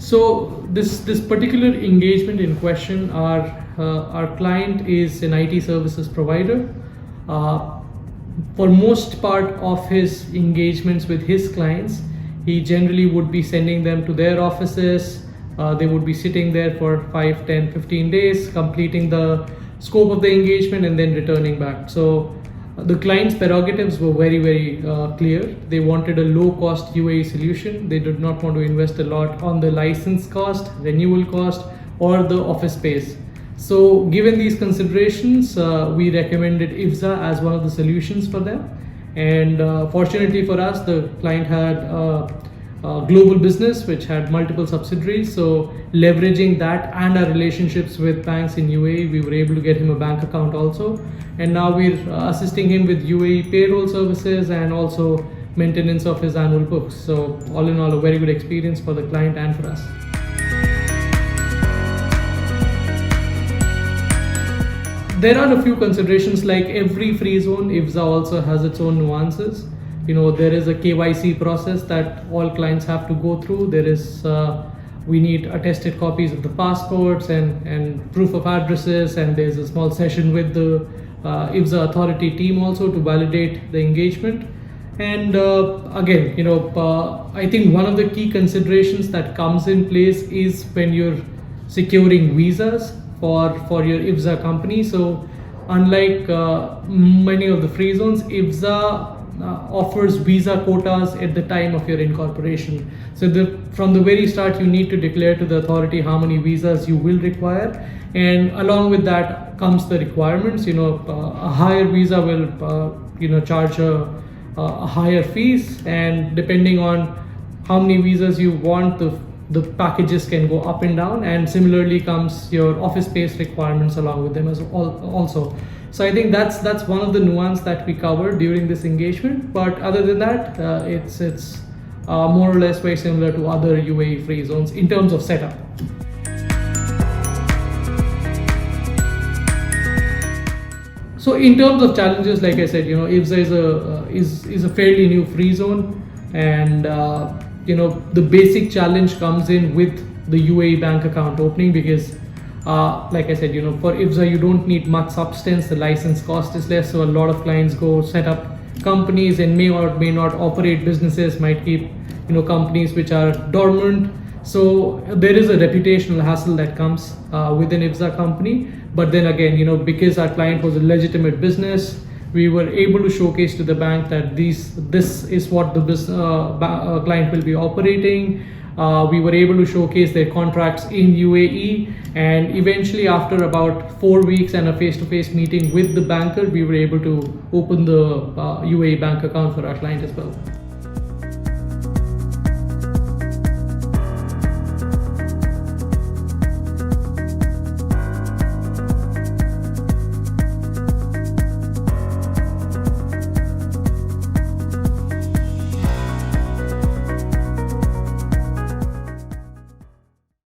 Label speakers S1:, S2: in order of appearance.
S1: So this particular engagement in question, our client is an IT services provider. For most part of his engagements with his clients, he generally would be sending them to their offices. They would be sitting there for 5, 10, 15 days, completing the scope of the engagement and then returning back. So the client's prerogatives were very clear. They wanted a low-cost UAE solution. They did not want to invest a lot on the license cost, renewal cost, or the office space. So given these considerations, we recommended Ifza as one of the solutions for them. And fortunately for us, the client had a global business which had multiple subsidiaries. So leveraging that and our relationships with banks in UAE, we were able to get him a bank account also. And now we're assisting him with UAE payroll services and also maintenance of his annual books. So all in all, a very good experience for the client and for us. There are a few considerations. Like every free zone, Ifza also has its own nuances. There is a KYC process that all clients have to go through. There is we need attested copies of the passports and proof of addresses, and there's a small session with the Ifza authority team also to validate the engagement. And again, I think one of the key considerations that comes in place is when you're securing visas for your Ifza company. So unlike many of the free zones, Ifza offers visa quotas at the time of your incorporation. So from the very start, you need to declare to the authority how many visas you will require, and along with that comes the requirements. A higher visa will charge a higher fees, and depending on how many visas you want, the packages can go up and down. And similarly comes your office space requirements along with them as also. So I think that's one of the nuance that we covered during this engagement. But other than that, it's more or less very similar to other UAE free zones in terms of setup. So in terms of challenges, like I said, Ifza is a fairly new free zone, and the basic challenge comes in with the UAE bank account opening, because like I said, for Ifza you don't need much substance. The license cost is less, so a lot of clients go set up companies and may or may not operate businesses, might keep companies which are dormant. So there is a reputational hassle that comes with an Ifza company. But then again, because our client was a legitimate business, we were able to showcase to the bank that this is what the client will be operating. We were able to showcase their contracts in UAE, and eventually after about 4 weeks and a face-to-face meeting with the banker, we were able to open the UAE bank account for our client as well.